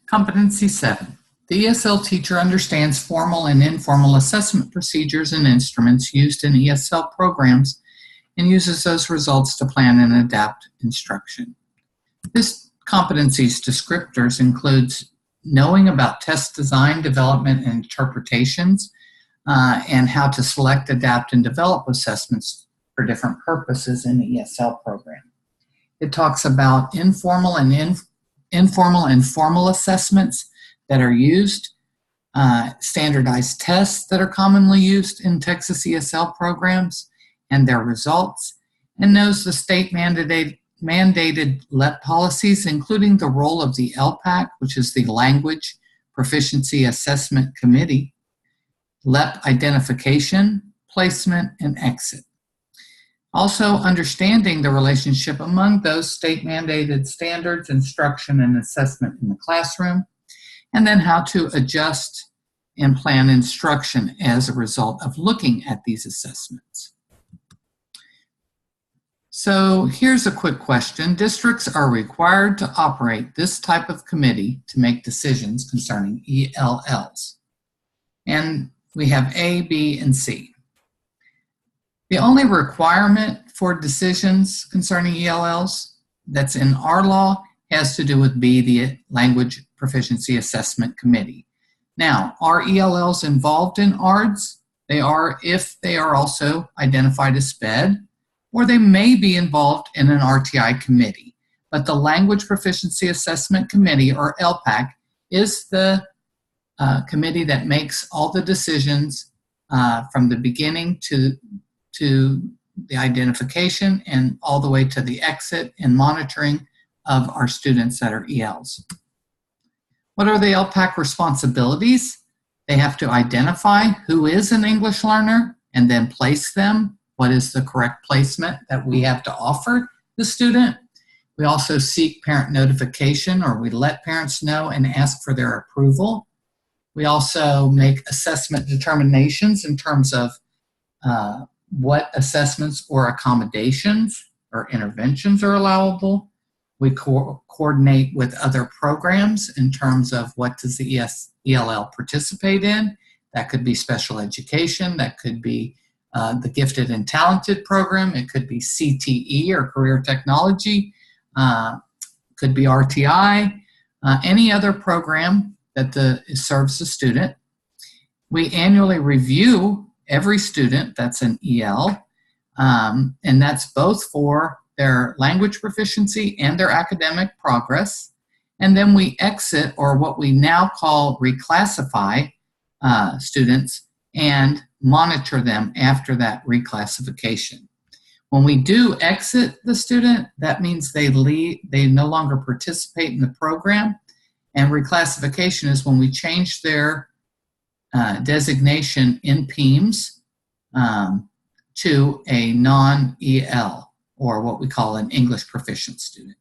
Competency 7. The ESL teacher understands formal and informal assessment procedures and instruments used in ESL programs and uses those results to plan and adapt instruction. This competency's descriptors includes knowing about test design, development, and interpretations, and how to select, adapt, and develop assessments for different purposes in the ESL program. It talks about informal and formal assessments that are used, standardized tests that are commonly used in Texas ESL programs and their results, and knows the state mandated LEP policies, including the role of the LPAC, which is the Language Proficiency Assessment Committee, LEP identification, placement, and exit. Also, understanding the relationship among those state-mandated standards, instruction, and assessment in the classroom, and then how to adjust and plan instruction as a result of looking at these assessments. So here's a quick question. Districts are required to operate this type of committee to make decisions concerning ELLs. And we have A, B, and C. The only requirement for decisions concerning ELLs that's in our law has to do with B, the Language Proficiency Assessment Committee. Now, are ELLs involved in ARDS? They are if they are also identified as SPED, or they may be involved in an RTI committee. But the Language Proficiency Assessment Committee, or LPAC, is the committee that makes all the decisions from the beginning to the identification and all the way to the exit and monitoring of our students that are ELs. What are the LPAC responsibilities? They have to identify who is an English learner and then place them. What is the correct placement that we have to offer the student? We also seek parent notification, or we let parents know and ask for their approval. We also make assessment determinations in terms of what assessments or accommodations or interventions are allowable. We coordinate with other programs in terms of what does the ELL participate in. That could be special education, that could be the gifted and talented program, it could be CTE or career technology, could be RTI, any other program that serves the student. We annually review every student that's an EL, and that's both for their language proficiency and their academic progress. And then we exit, or what we now call reclassify, students and monitor them after that reclassification. When we do exit the student, that means they leave, they no longer participate in the program. And reclassification is when we change their designation in PEIMS to a non-EL, or what we call an English proficient student.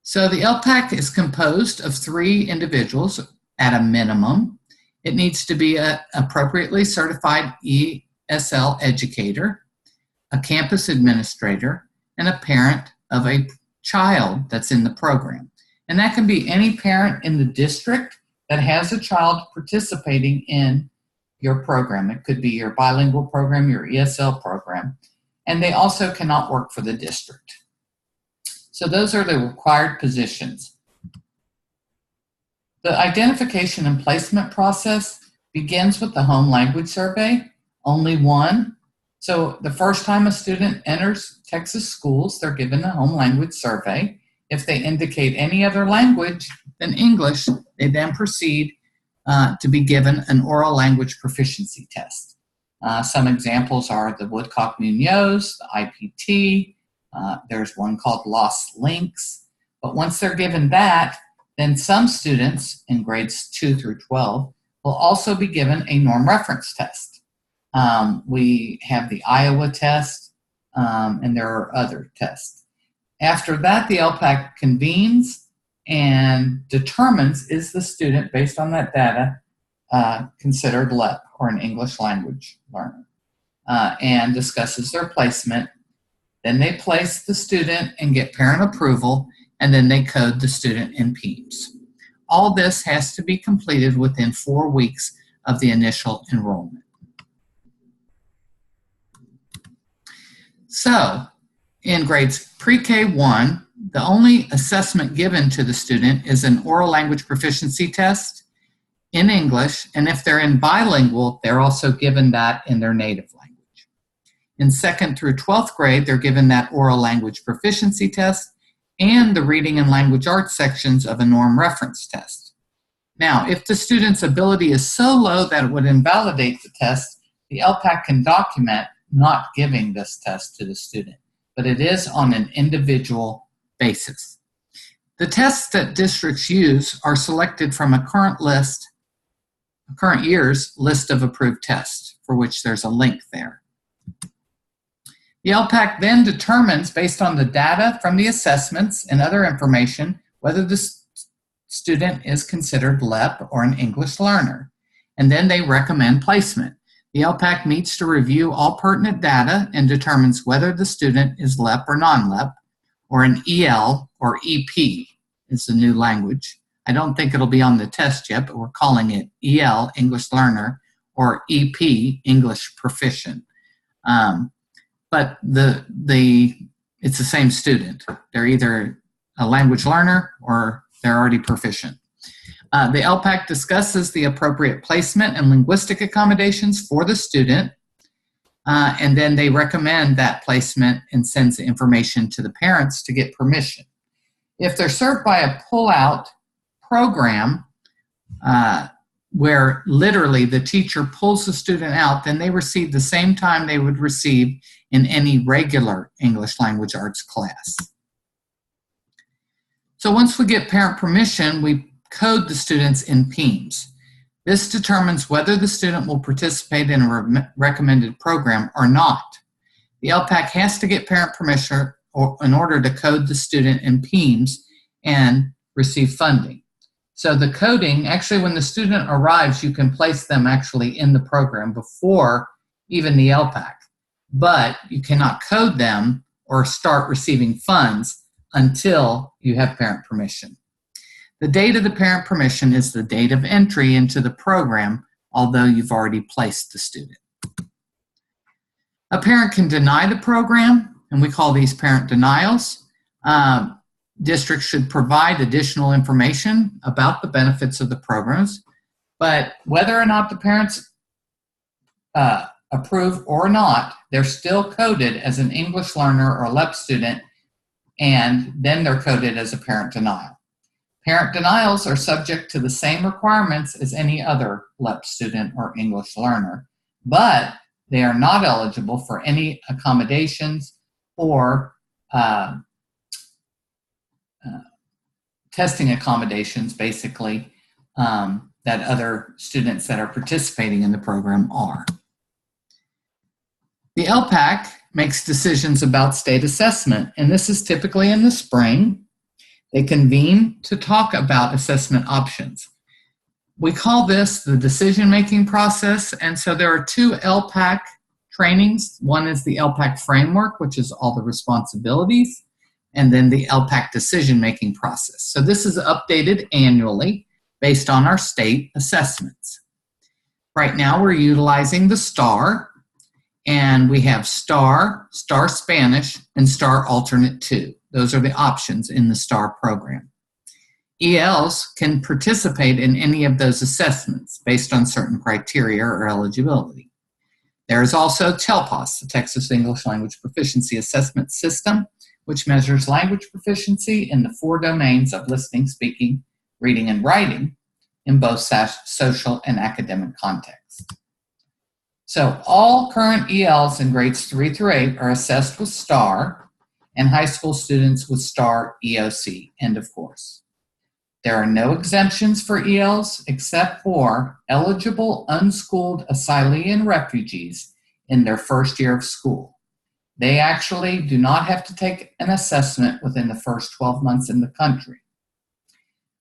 So the LPAC is composed of 3 individuals at a minimum. It needs to be an appropriately certified ESL educator, a campus administrator, and a parent of a child that's in the program. And that can be any parent in the district that has a child participating in your program. It could be your bilingual program, your ESL program, and they also cannot work for the district. So those are the required positions. The identification and placement process begins with the home language survey, only one. So the first time a student enters Texas schools, they're given a home language survey. If they indicate any other language than English, they then proceed to be given an oral language proficiency test. Some examples are the Woodcock-Munoz, the IPT, there's one called Lost Links. But once they're given that, then some students in grades 2 through 12 will also be given a norm reference test. We have the Iowa test, and there are other tests. After that, the LPAC convenes and determines, is the student, based on that data, considered LEP, or an English language learner, and discusses their placement. Then they place the student and get parent approval, and then they code the student in PEIMS. all this has to be completed within 4 weeks of the initial enrollment. So, in grades pre-K 1, the only assessment given to the student is an oral language proficiency test in English, and if they're in bilingual, they're also given that in their native language. In 2nd through 12th grade, they're given that oral language proficiency test and the reading and language arts sections of a norm reference test. Now, if the student's ability is so low that it would invalidate the test, the LPAC can document not giving this test to the student, but it is on an individual basis. The tests that districts use are selected from a current year's list of approved tests, for which there's a link there. The LPAC then determines, based on the data from the assessments and other information, whether the student is considered LEP or an English learner, and then they recommend placement. The LPAC meets to review all pertinent data and determines whether the student is LEP or non-LEP, or an EL or EP is the new language. I don't think it'll be on the test yet, but we're calling it EL, English learner, or EP, English proficient. But it's the same student. They're either a language learner or they're already proficient. The LPAC discusses the appropriate placement and linguistic accommodations for the student, and then they recommend that placement and sends the information to the parents to get permission. If they're served by a pull-out program where literally the teacher pulls the student out, then they receive the same time they would receive in any regular English language arts class. So once we get parent permission, we code the students in PEAMS. This determines whether the student will participate in a recommended program or not. The LPAC has to get parent permission in order to code the student in PEAMS and receive funding. So the coding, actually when the student arrives, you can place them actually in the program before even the LPAC, but you cannot code them or start receiving funds until you have parent permission. The date of the parent permission is the date of entry into the program, although you've already placed the student. A parent can deny the program, and we call these parent denials. Districts should provide additional information about the benefits of the programs, but whether or not the parents approve or not, they're still coded as an English learner or LEP student, and then they're coded as a parent denial. Parent denials are subject to the same requirements as any other LEP student or English learner, but they are not eligible for any accommodations or testing accommodations, basically, that other students that are participating in the program are. The LPAC makes decisions about state assessment, and this is typically in the spring. They convene to talk about assessment options. We call this the decision-making process, and so there are 2 LPAC trainings. One is the LPAC framework, which is all the responsibilities, and then the LPAC decision-making process. So this is updated annually based on our state assessments. Right now we're utilizing the STAR, and we have STAR, STAR Spanish, and STAR Alternate 2. Those are the options in the STAR program. ELs can participate in any of those assessments based on certain criteria or eligibility. There is also TELPAS, the Texas English Language Proficiency Assessment System, which measures language proficiency in the 4 domains of listening, speaking, reading, and writing in both social and academic contexts. So all current ELs in grades 3 through 8 are assessed with STAR, and high school students with STAR EOC, end of course. There are no exemptions for ELs except for eligible unschooled asylee and refugees in their first year of school. They actually do not have to take an assessment within the first 12 months in the country.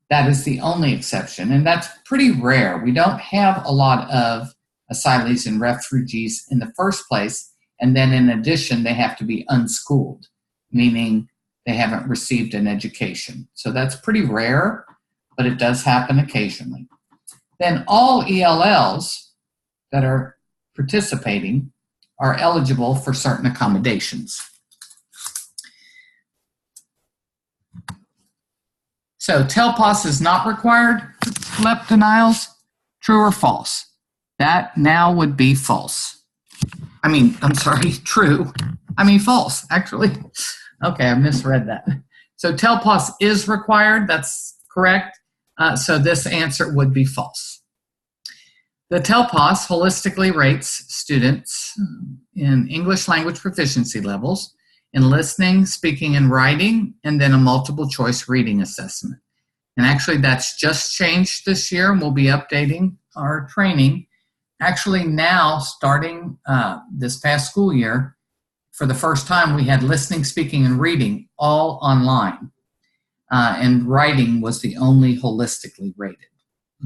That is the only exception, and that's pretty rare. We don't have a lot of asylees and refugees in the first place, and then in addition, they have to be unschooled, meaning they haven't received an education. So that's pretty rare, but it does happen occasionally. Then all ELLs that are participating are eligible for certain accommodations. So TELPOS is not required for LEP denials, true or false? That now would be false. True. False, actually. Okay, I misread that. So TELPOS is required, that's correct. So this answer would be false. The TELPOS holistically rates students in English language proficiency levels, in listening, speaking, and writing, and then a multiple choice reading assessment. And actually that's just changed this year, and we'll be updating our training. Actually now, starting this past school year, for the first time we had listening, speaking, and reading all online. And writing was the only holistically rated.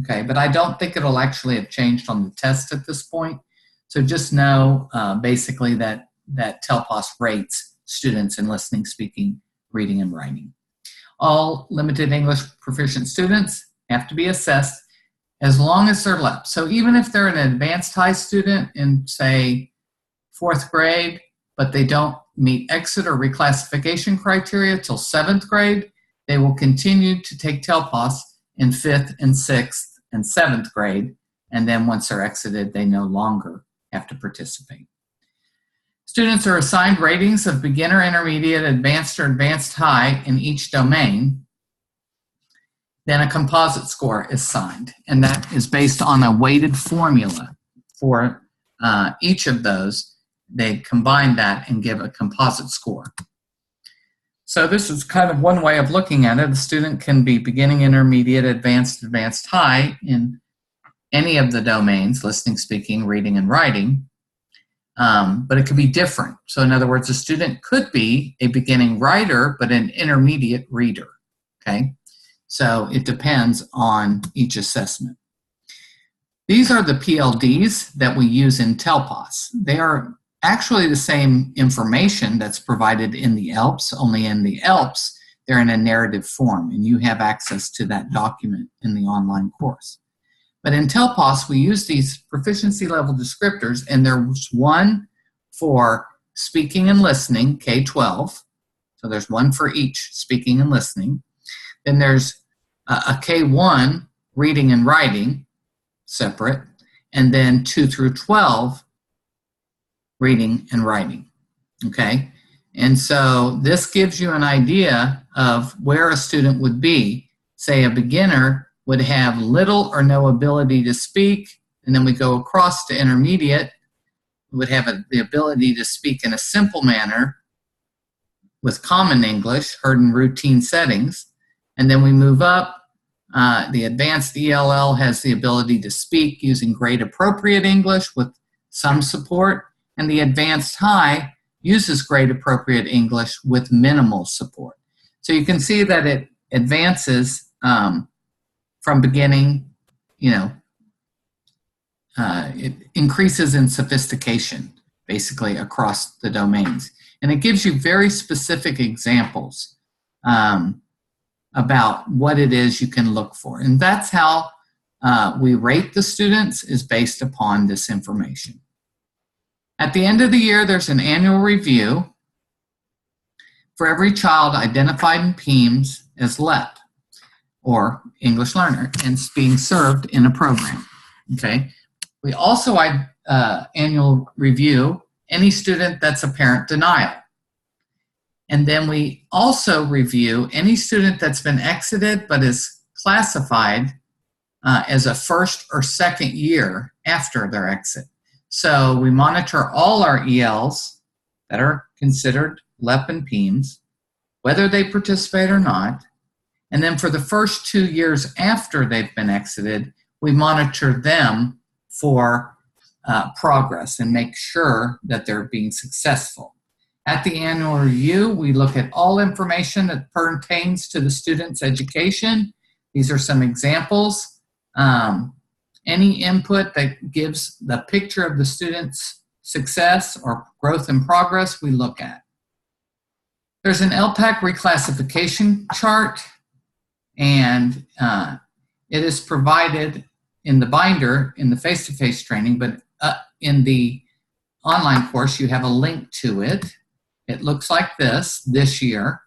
Okay, but I don't think it'll actually have changed on the test at this point. So just know basically that TELPOS rates students in listening, speaking, reading, and writing. All limited English proficient students have to be assessed as long as they're LEP. So even if they're an advanced high student in, say, 4th grade, but they don't meet exit or reclassification criteria till 7th grade, they will continue to take TELPOS in 5th and 6th and 7th grade, and then once they're exited, they no longer have to participate. Students are assigned ratings of beginner, intermediate, advanced, or advanced high in each domain. Then a composite score is assigned, and that is based on a weighted formula for each of those. They combine that and give a composite score. So this is kind of one way of looking at it. A student can be beginning, intermediate, advanced, advanced high in any of the domains, listening, speaking, reading, and writing, but it could be different. So in other words, a student could be a beginning writer, but an intermediate reader, okay? So it depends on each assessment. These are the PLDs that we use in TELPOS. They are actually the same information that's provided in the ELPS, only in the ELPS, they're in a narrative form, and you have access to that document in the online course. But in TELPOS, we use these proficiency level descriptors, and there's one for speaking and listening, K-12. So there's one for each, speaking and listening. Then there's a K-1, reading and writing, separate, and then 2 through 12, reading and writing, okay? And so this gives you an idea of where a student would be. Say a beginner would have little or no ability to speak, and then we go across to intermediate, would have the ability to speak in a simple manner with common English, heard in routine settings, and then we move up. The advanced ELL has the ability to speak using grade appropriate English with some support, and the advanced high uses grade appropriate English with minimal support. So you can see that it advances from beginning, it increases in sophistication basically across the domains. And it gives you very specific examples about what it is you can look for. And that's how we rate the students, is based upon this information. At the end of the year, there's an annual review for every child identified in PEIMS as LEP, or English learner, and being served in a program, okay? We also annual review any student that's a parent denial. And then we also review any student that's been exited but is classified as a first or second year after their exit. So we monitor all our ELs that are considered LEP and PEIMS, whether they participate or not. And then for the first 2 years after they've been exited, we monitor them for progress and make sure that they're being successful. At the annual review, we look at all information that pertains to the student's education. These are some examples. Any input that gives the picture of the student's success or growth and progress, we look at. There's an LPAC reclassification chart, and It is provided in the binder in the face-to-face training, but in the online course, you have a link to it. It looks like this year.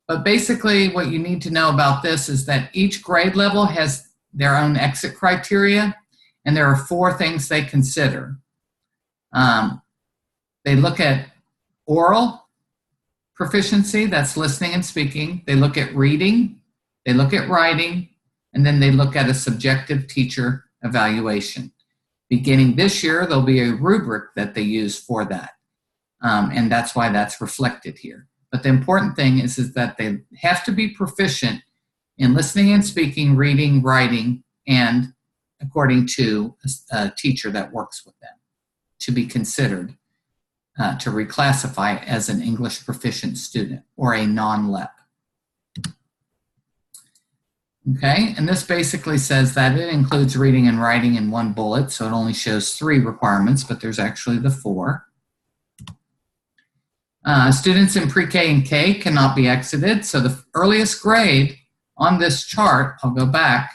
But basically, what you need to know about this is that each grade level has their own exit criteria, and there are 4 things they consider. They look at oral proficiency, that's listening and speaking. They look at reading, they look at writing, and then they look at a subjective teacher evaluation. Beginning this year, there'll be a rubric that they use for that, and that's why that's reflected here. But the important thing is that they have to be proficient in listening and speaking, reading, writing, and according to a teacher that works with them to be considered to reclassify as an English proficient student or a non-LEP. Okay, and this basically says that it includes reading and writing in 1 bullet, so it only shows 3 requirements, but there's actually the 4. Students in pre-K and K cannot be exited, so the earliest grade on this chart, I'll go back,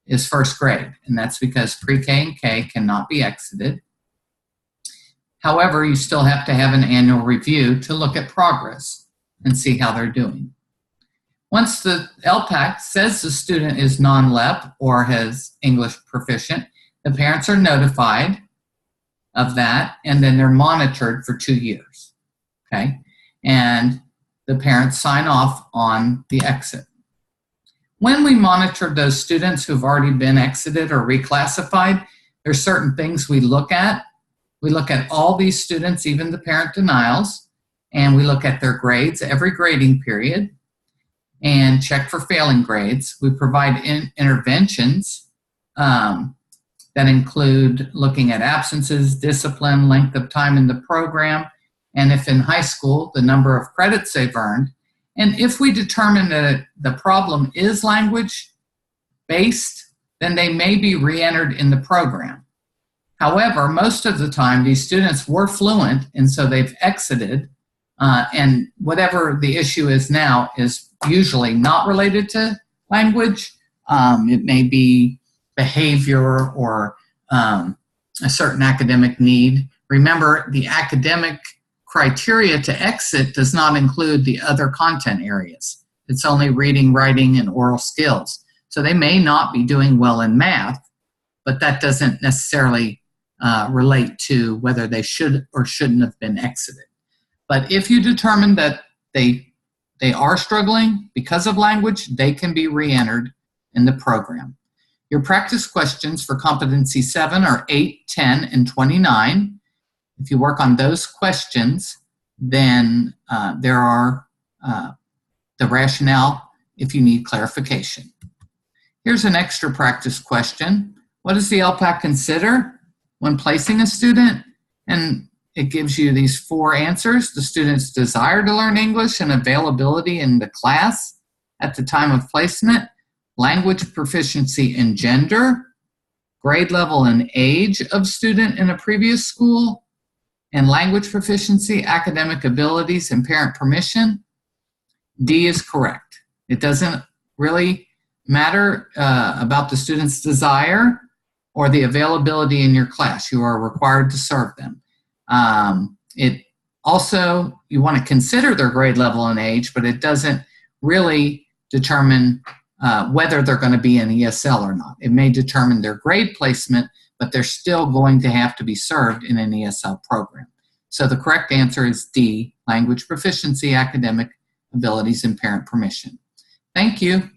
is 1st grade, and that's because pre-K and K cannot be exited. However, you still have to have an annual review to look at progress and see how they're doing. Once the LPAC says the student is non-LEP or has English proficient, the parents are notified of that, and then they're monitored for 2 years. Okay, and the parents sign off on the exit. When we monitor those students who've already been exited or reclassified, there's certain things we look at. We look at all these students, even the parent denials, and we look at their grades every grading period and check for failing grades. We provide interventions that include looking at absences, discipline, length of time in the program, and if in high school, the number of credits they've earned. And if we determine that the problem is language-based, then they may be re-entered in the program. However, most of the time, these students were fluent, and so they've exited, and whatever the issue is now is usually not related to language. It may be behavior or a certain academic need. Remember, the academic criteria to exit does not include the other content areas. It's only reading, writing, and oral skills. So they may not be doing well in math, but that doesn't necessarily relate to whether they should or shouldn't have been exited. But if you determine that they are struggling because of language, they can be re-entered in the program. Your practice questions for competency 7 are 8, 10, and 29. If you work on those questions, then there are the rationale if you need clarification. Here's an extra practice question. What does the LPAC consider when placing a student? And it gives you these 4 answers: the student's desire to learn English and availability in the class at the time of placement, language proficiency and gender, grade level and age of student in a previous school, and language proficiency, academic abilities, and parent permission. D is correct. It doesn't really matter about the student's desire or the availability in your class. You are required to serve them. It also, you want to consider their grade level and age, but it doesn't really determine whether they're going to be in ESL or not. It may determine their grade placement, but they're still going to have to be served in an ESL program. So the correct answer is D, language proficiency, academic abilities, and parent permission. Thank you.